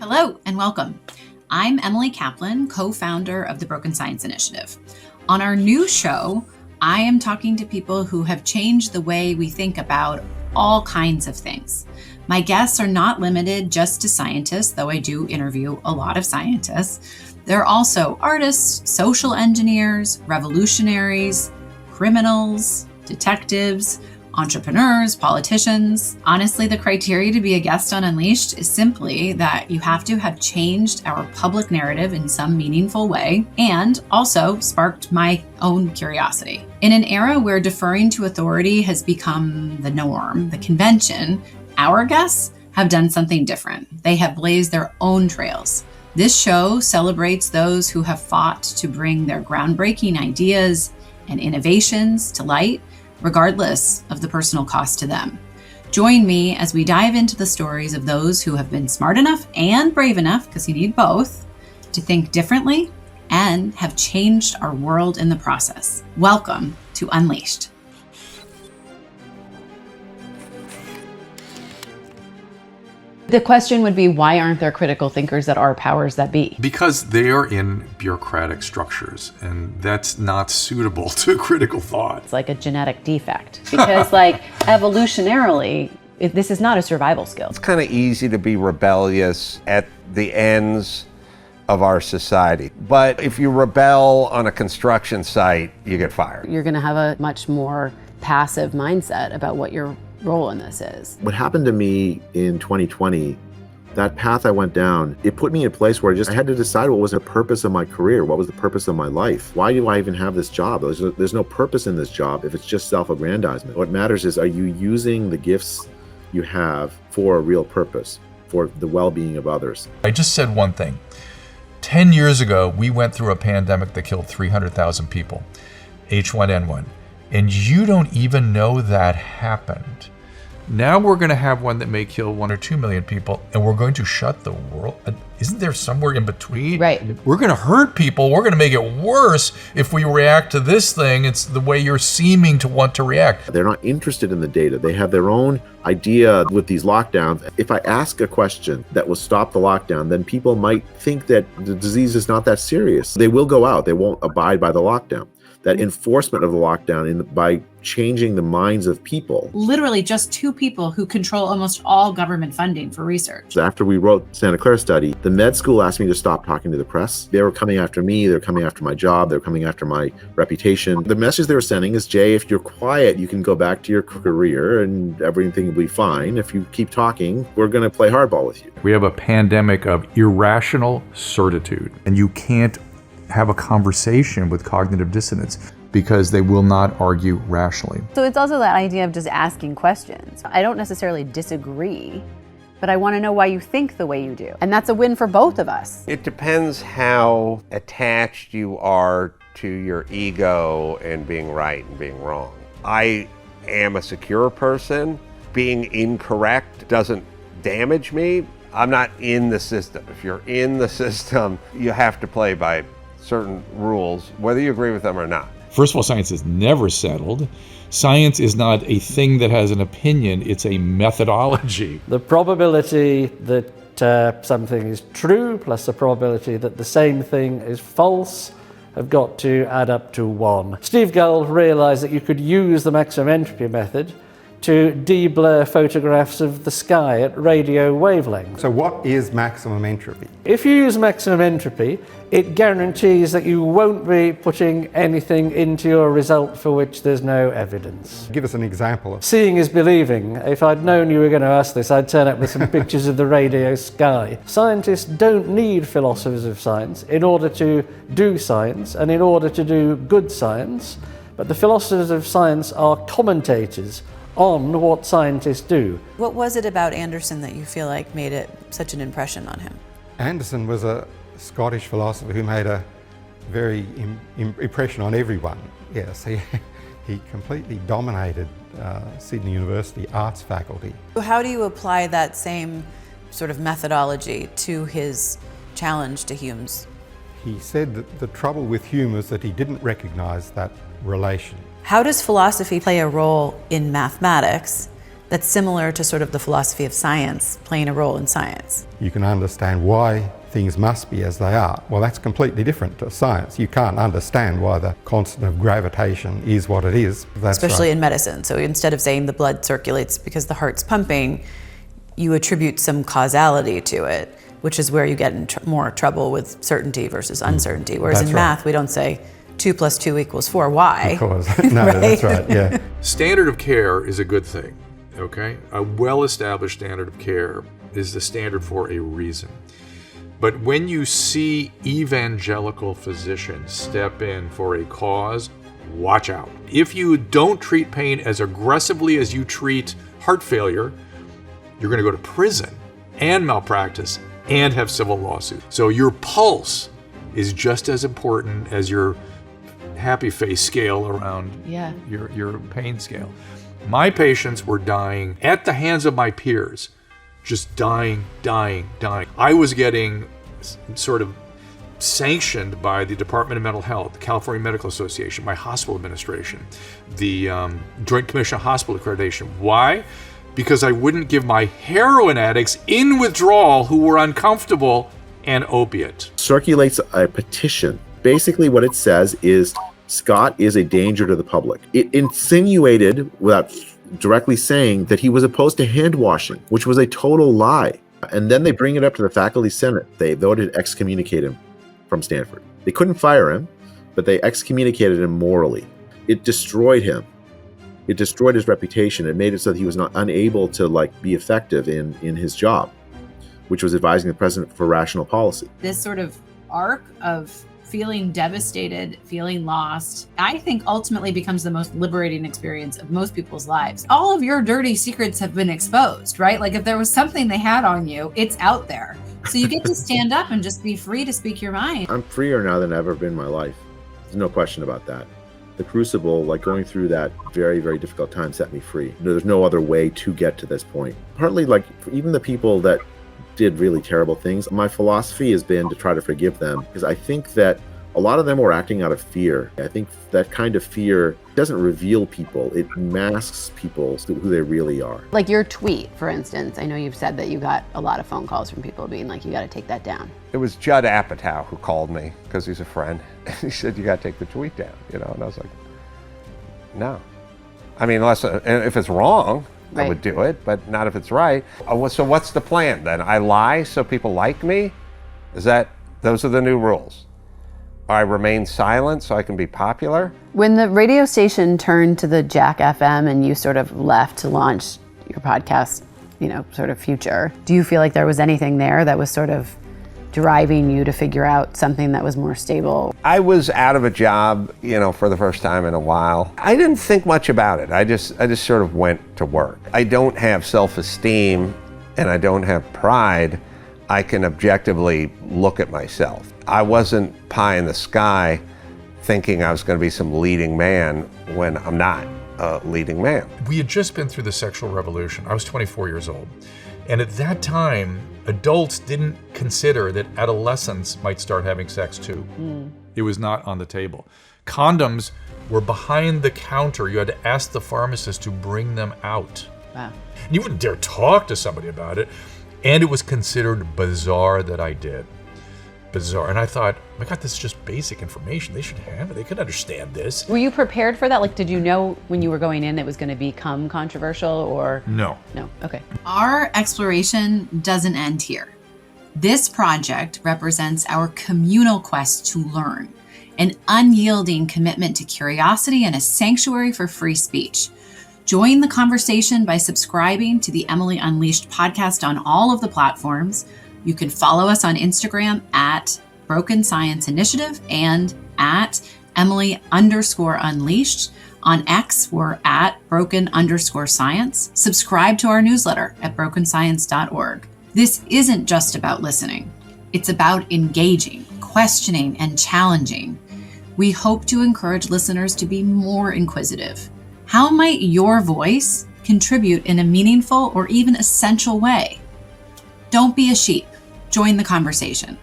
Hello and welcome. I'm Emily Kaplan, co-founder of the Broken Science Initiative. On our new show, I am talking to people who have changed the way we think about all kinds of things. My guests are not limited just to scientists, though I do interview a lot of scientists. They're also artists, social engineers, revolutionaries, criminals, detectives, entrepreneurs, politicians. Honestly, the criteria to be a guest on Unleashed is simply that you have to have changed our public narrative in some meaningful way and also sparked my own curiosity. In an era where deferring to authority has become the norm, the convention, our guests have done something different. They have blazed their own trails. This show celebrates those who have fought to bring their groundbreaking ideas and innovations to light, regardless of the personal cost to them. Join me as we dive into the stories of those who have been smart enough and brave enough, because you need both, to think differently and have changed our world in the process. Welcome to Unleashed. The question would be, why aren't there critical thinkers that are powers that be? Because they are in bureaucratic structures, and that's not suitable to critical thought. It's like a genetic defect, because evolutionarily, this is not a survival skill. It's kind of easy to be rebellious at the ends of our society. But if you rebel on a construction site, you get fired. You're going to have a much more passive mindset about what your role in this is. What happened to me in 2020, that path I went down, it put me in a place where I had to decide what was the purpose of my career, what was the purpose of my life. Why do I even have this job? There's no purpose in this job if it's just self-aggrandizement. What matters is, are you using the gifts you have for a real purpose, for the well-being of others? I just said one thing. 10 years ago, we went through a pandemic that killed 300,000 people, H1N1, and you don't even know that happened. Now we're going to have one that may kill 1 or 2 million people, and we're going to shut the world. Isn't there somewhere in between? Right. We're going to hurt people. We're going to make it worse if we react to this thing. It's the way you're seeming to want to react. They're not interested in the data. They have their own idea with these lockdowns. If I ask a question that will stop the lockdown, then people might think that the disease is not that serious. They will go out. They won't abide by the lockdown. That enforcement of the lockdown by changing the minds of people. Literally just 2 people who control almost all government funding for research. After we wrote Santa Clara study, the med school asked me to stop talking to the press. They were coming after me, they were coming after my job, they were coming after my reputation. The message they were sending is, Jay, if you're quiet, you can go back to your career and everything will be fine. If you keep talking, we're gonna play hardball with you. We have a pandemic of irrational certitude, and you can't have a conversation with cognitive dissonance because they will not argue rationally. So it's also that idea of just asking questions. I don't necessarily disagree, but I want to know why you think the way you do. And that's a win for both of us. It depends how attached you are to your ego and being right and being wrong. I am a secure person. Being incorrect doesn't damage me. I'm not in the system. If you're in the system, you have to play by certain rules, whether you agree with them or not. First of all, science is never settled. Science is not a thing that has an opinion, it's a methodology. The probability that something is true plus the probability that the same thing is false have got to add up to 1. Steve Gull realized that you could use the maximum entropy method to de-blur photographs of the sky at radio wavelengths. So what is maximum entropy? If you use maximum entropy, it guarantees that you won't be putting anything into your result for which there's no evidence. Give us an example. Seeing is believing. If I'd known you were going to ask this, I'd turn up with some pictures of the radio sky. Scientists don't need philosophers of science in order to do science and in order to do good science, but the philosophers of science are commentators on what scientists do. What was it about Anderson that you feel like made it such an impression on him? Anderson was a Scottish philosopher who made a very impression on everyone. Yes, he completely dominated Sydney University arts faculty. How do you apply that same sort of methodology to his challenge to Hume's? He said that the trouble with Hume was that he didn't recognize that relation. How does philosophy play a role in mathematics? that's similar to sort of the philosophy of science playing a role in science. You can understand why things must be as they are. Well, that's completely different to science. You can't understand why the constant of gravitation is what it is. That's Especially right. in medicine. So instead of saying the blood circulates because the heart's pumping, you attribute some causality to it, which is where you get in more trouble with certainty versus uncertainty. Whereas That's in right. math, we don't say 2 + 2 = 4. Why? Of course. No, Right? that's right, yeah. Standard of care is a good thing, okay? A well-established standard of care is the standard for a reason. But when you see evangelical physicians step in for a cause, watch out. If you don't treat pain as aggressively as you treat heart failure, you're going to go to prison and malpractice and have civil lawsuits. So your pulse is just as important as your happy face scale around your pain scale. My patients were dying at the hands of my peers, just dying. I was getting sort of sanctioned by the Department of Mental Health, the California Medical Association, my hospital administration, the Joint Commission on Hospital Accreditation. Why? Because I wouldn't give my heroin addicts in withdrawal who were uncomfortable an opiate. Circulates a petition. Basically what it says is Scott is a danger to the public. It insinuated, without directly saying, that he was opposed to hand washing, which was a total lie. And then they bring it up to the faculty senate. They voted to excommunicate him from Stanford. They couldn't fire him, but they excommunicated him morally. It destroyed him. It destroyed his reputation. It made it so that he was not unable to be effective in his job, which was advising the president for rational policy. This sort of arc of feeling devastated, feeling lost, I think ultimately becomes the most liberating experience of most people's lives. All of your dirty secrets have been exposed, right? Like if there was something they had on you, it's out there. So you get to stand up and just be free to speak your mind. I'm freer now than I've ever been in my life. There's no question about that. The crucible, going through that very, very difficult time, set me free. There's no other way to get to this point. Partly for even the people that did really terrible things, my philosophy has been to try to forgive them, because I think that a lot of them were acting out of fear. I think that kind of fear doesn't reveal people, it masks people to who they really are. Like your tweet, for instance, I know you've said that you got a lot of phone calls from people being like, you got to take that down. It was Judd Apatow who called me because he's a friend. He said, you got to take the tweet down, and I was like, no. I mean, unless if it's wrong, Right. I would do it, but not if it's right. So what's the plan then? I lie so people like me? Those are the new rules? I remain silent so I can be popular? When the radio station turned to the Jack FM and you sort of left to launch your podcast, sort of future, do you feel like there was anything there that was sort of driving you to figure out something that was more stable? I was out of a job, for the first time in a while. I didn't think much about it. I just sort of went to work. I don't have self-esteem and I don't have pride. I can objectively look at myself. I wasn't pie in the sky thinking I was going to be some leading man when I'm not a leading man. We had just been through the sexual revolution. I was 24 years old. And at that time, adults didn't consider that adolescents might start having sex too. It was not on the table. Condoms were behind the counter. You had to ask the pharmacist to bring them out. Wow. And you wouldn't dare talk to somebody about it. And it was considered bizarre that I did. Bizarre. And I thought, my God, this is just basic information. They should have it. They could understand this. Were you prepared for that? Did you know when you were going in it was going to become controversial or? No. No, okay. Our exploration doesn't end here. This project represents our communal quest to learn, an unyielding commitment to curiosity and a sanctuary for free speech. Join the conversation by subscribing to the Emily Unleashed podcast on all of the platforms. You can follow us on Instagram at Broken Science Initiative and at Emily_Unleashed. On X, we're at Broken_Science. Subscribe to our newsletter at brokenscience.org. This isn't just about listening. It's about engaging, questioning, and challenging. We hope to encourage listeners to be more inquisitive. How might your voice contribute in a meaningful or even essential way? Don't be a sheep. Join the conversation.